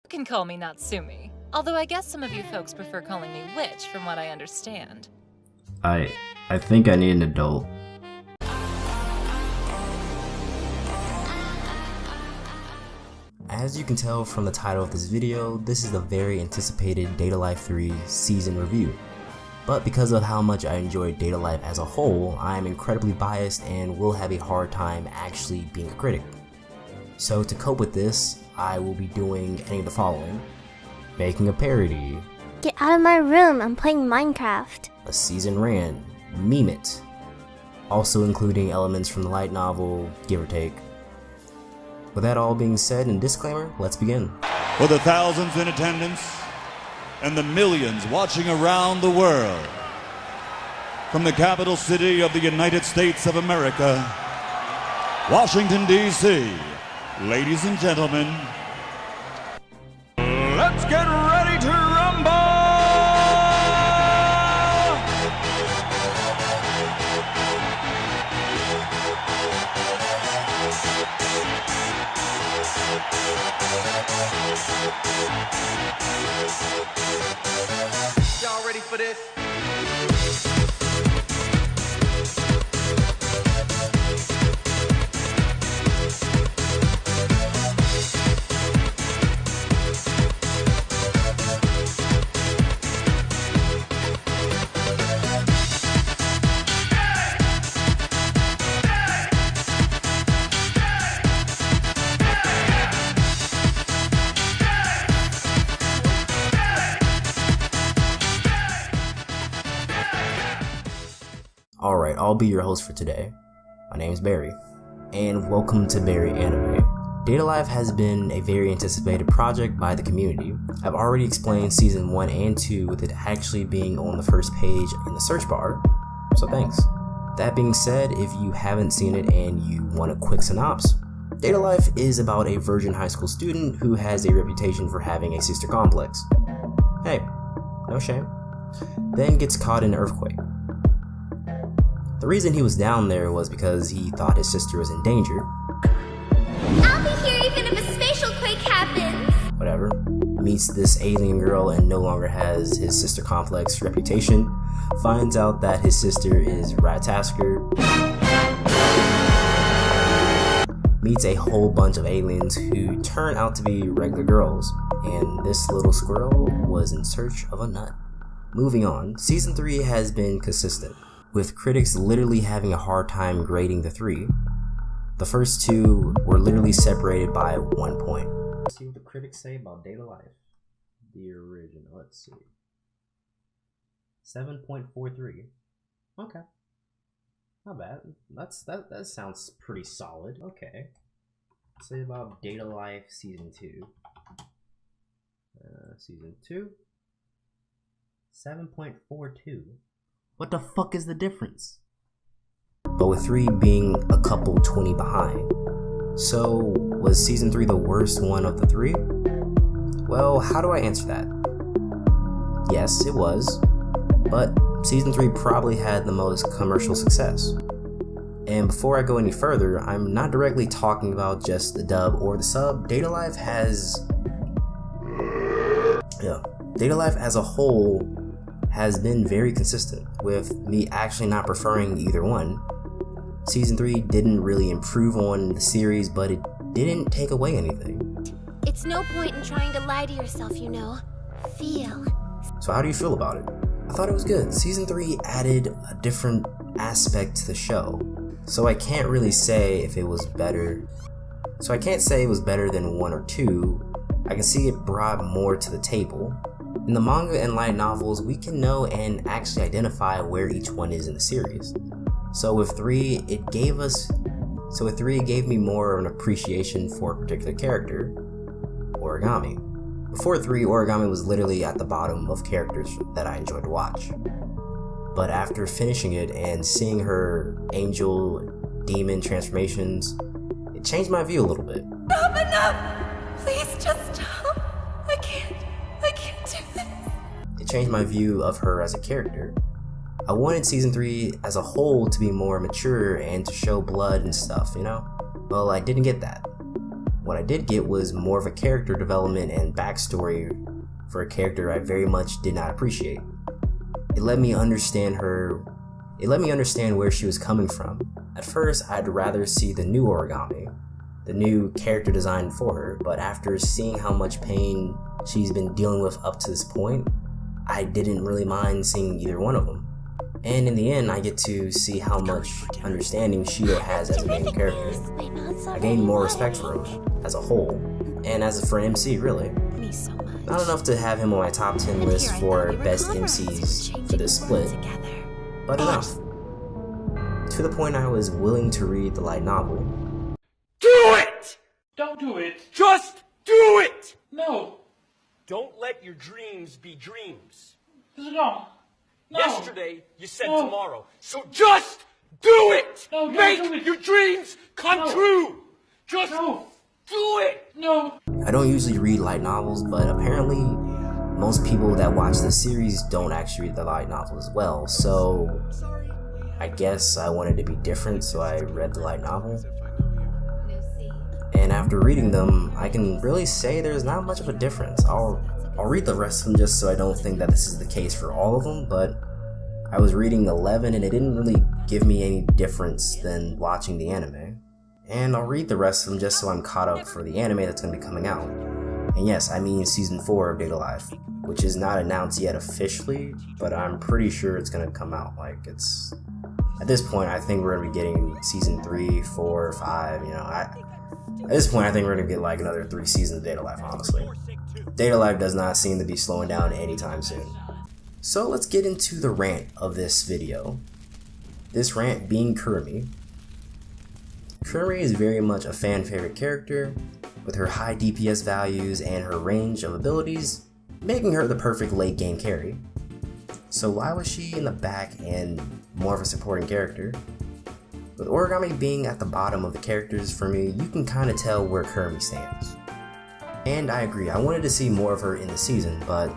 can call me Natsumi. Although I guess some of you folks prefer calling me Witch from what I understand. I think I need an adult. As you can tell from the title of this video, this is the very anticipated Data Life 3 season review. But because of how much I enjoyed Data Life as a whole, I am incredibly biased and will have a hard time actually being a critic. So to cope with this, I will be doing any of the following: making a parody, Get out of my room, I'm playing Minecraft. a season rant, meme it, also including elements from the light novel, give or take. With that all being said and disclaimer, let's begin. For the thousands in attendance and the millions watching around the world, from the capital city of the United States of America, Washington, D.C., ladies and gentlemen, let's get ready to rumble! Y'all ready for this? Alright, I'll be your host for today. My name is Barry, and welcome to Barry Anime. Data Life has been a very anticipated project by the community. I've already explained season 1 and 2 with it actually being on the first page in the search bar, so thanks. That being said, if you haven't seen it and you want a quick synopsis, Data Life is about a virgin high school student who has a reputation for having a sister complex. Hey, no shame. Then gets caught in an earthquake. The reason he was down there was because he thought his sister was in danger. I'll be here even if a spatial quake happens. Whatever. Meets this alien girl and no longer has his sister complex reputation. Finds out that his sister is Ratatasker. Meets a whole bunch of aliens who turn out to be regular girls. And this little squirrel was in search of a nut. Moving on, season 3 has been consistent, with critics literally having a hard time grading the 3. The first 2 were literally separated by 1 point. Let's see what the critics say about Data Life. The original, let's see. 7.43. Okay. Not bad. That sounds pretty solid. Okay. Let's say about Data Life Season 2. Season 2. 7.42. What the fuck is the difference? But with 3 being a couple 20 behind. So, was season 3 the worst one of the 3? Well, how do I answer that? Yes, it was. But season 3 probably had the most commercial success. And before I go any further, I'm not directly talking about just the dub or the sub. Data Life as a whole has been very consistent, with me actually not preferring either one. Season 3 didn't really improve on the series, but it didn't take away anything. It's no point in trying to lie to yourself, you know. Feel. So how do you feel about it? I thought it was good. Season 3 added a different aspect to the show, so I can't really say if it was better. So I can't say it was better than 1 or 2. I can see it brought more to the table. In the manga and light novels, we can know and actually identify where each one is in the series. So with 3, it gave me more of an appreciation for a particular character, Origami. Before 3, Origami was literally at the bottom of characters that I enjoyed to watch. But after finishing it and seeing her angel, demon transformations, it changed my view a little bit. Stop, enough! Please just stop. I can't do this. It changed my view of her as a character. I wanted season 3 as a whole to be more mature and to show blood and stuff, you know? Well, I didn't get that. What I did get was more of a character development and backstory for a character I very much did not appreciate. It let me understand where she was coming from. At first, I'd rather see the new Origami, the new character design for her, but after seeing how much pain she's been dealing with up to this point, I didn't really mind seeing either one of them. And in the end, I get to see how much understanding Shido has as a main character. I gained more respect for him as a whole, and for an MC, really. Not enough to have him on my top 10 list for best MCs for this split, but enough. To the point I was willing to read the light novel. Do it! Don't do it. Just do it! No. Don't let your dreams be dreams. No. No. Yesterday, you said tomorrow. So just do it! No, don't Make do it. your dreams come true! Just No. do it! No. I don't usually read light novels, but apparently most people that watch this series don't actually read the light novel as well, so I guess I wanted to be different, so I read the light novel. And after reading them, I can really say there's not much of a difference. I'll read the rest of them just so I don't think that this is the case for all of them, but I was reading 11 and it didn't really give me any difference than watching the anime. And I'll read the rest of them just so I'm caught up for the anime that's going to be coming out. And yes, I mean season 4 of Date A Live, which is not announced yet officially, but I'm pretty sure it's going to come out. At this point, I think we're going to be getting season 3, 4, 5, at this point, I think we're going to get another 3 seasons of Date A Live, honestly. Date A Live does not seem to be slowing down anytime soon. So let's get into the rant of this video. This rant being Kurumi. Kurumi is very much a fan favorite character, with her high DPS values and her range of abilities, making her the perfect late game carry. So why was she in the back and more of a supporting character? With Origami being at the bottom of the characters for me, you can kind of tell where Kurumi stands. And I agree, I wanted to see more of her in the season, but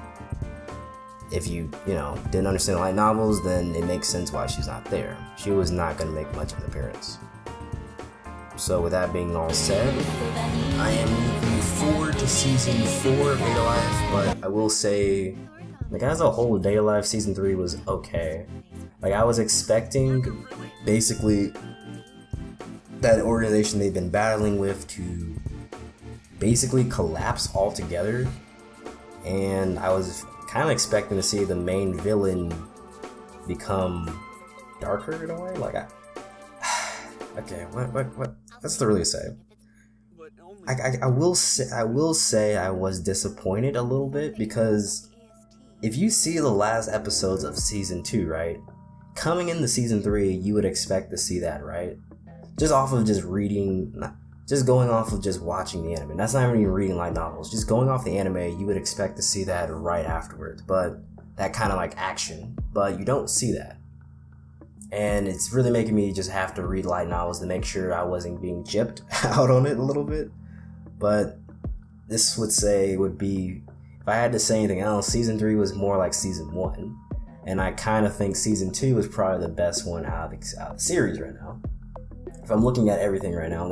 if you didn't understand the light novels, then it makes sense why she's not there. She was not going to make much of an appearance. So with that being all said, I am looking forward to season 4 of Date A Live, but I will say, as a whole, Date A Live season 3 was okay. I was expecting, basically, that organization they've been battling with to basically collapse altogether, and I was kind of expecting to see the main villain become darker in a way. Okay, what's the really say? I will say I was disappointed a little bit, because if you see the last episodes of season 2, right? Coming into season 3, you would expect to see that, right? Just off of just reading, just going off of just watching the anime. That's not even reading light novels. Just going off the anime, you would expect to see that right afterwards. But that kind of action. But you don't see that. And it's really making me just have to read light novels to make sure I wasn't being gypped out on it a little bit. But this would be, if I had to say anything else, season 3 was more like season 1. And I kind of think season 2 is probably the best one out of the series right now. If I'm looking at everything right now,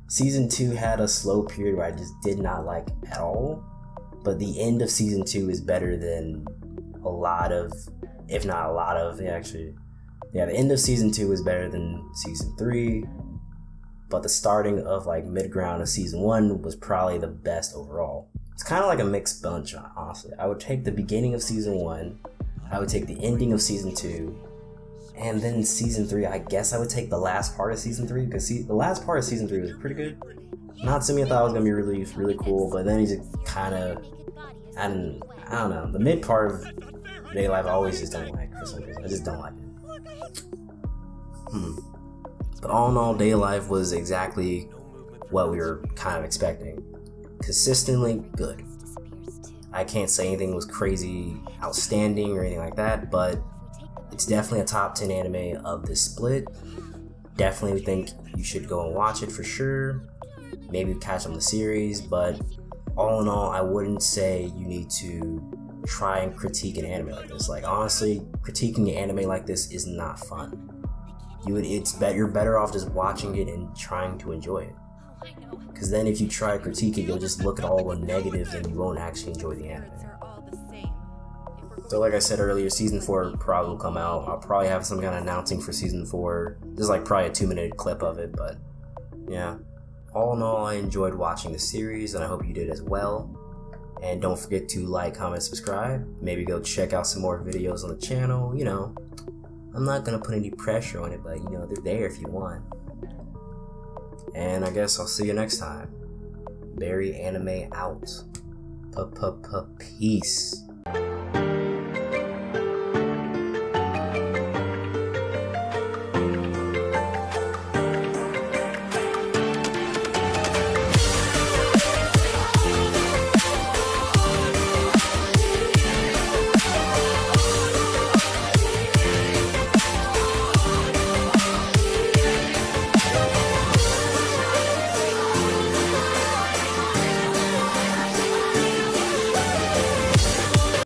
season 2 had a slow period where I just did not like at all. But the end of season 2 is better than a lot of, if not a lot of, the end of season 2 is better than season 3. But the starting of mid-ground of season 1 was probably the best overall. It's kind of like a mixed bunch, honestly. I would take the beginning of season 1, I would take the ending of season 2, and then season 3, I guess I would take the last part of season 3, because the last part of season 3 was pretty good. Natsumi I thought was going to be really, really cool, but then he just kind of, I don't know, the mid part of Date A Live I always just don't like for some reason. I just don't like it. But all in all, Date A Live was exactly what we were kind of expecting. Consistently good. I can't say anything was crazy, outstanding, or anything like that, but it's definitely a top 10 anime of this split. Definitely think you should go and watch it for sure. Maybe catch on the series, but all in all, I wouldn't say you need to try and critique an anime like this. Honestly, critiquing an anime like this is not fun. You're better off just watching it and trying to enjoy it. I know. Because then if you try to critique it, you'll just look at all the negatives and you won't actually enjoy the anime. So like I said earlier, season 4 probably will come out. I'll probably have some kind of announcing for season 4. This is like probably a 2-minute clip of it, but yeah. All in all, I enjoyed watching the series, and I hope you did as well. And don't forget to like, comment, subscribe. Maybe go check out some more videos on the channel. You know, I'm not gonna put any pressure on it, but you know, they're there if you want. And I guess I'll see you next time. Berry Anime out. Peace.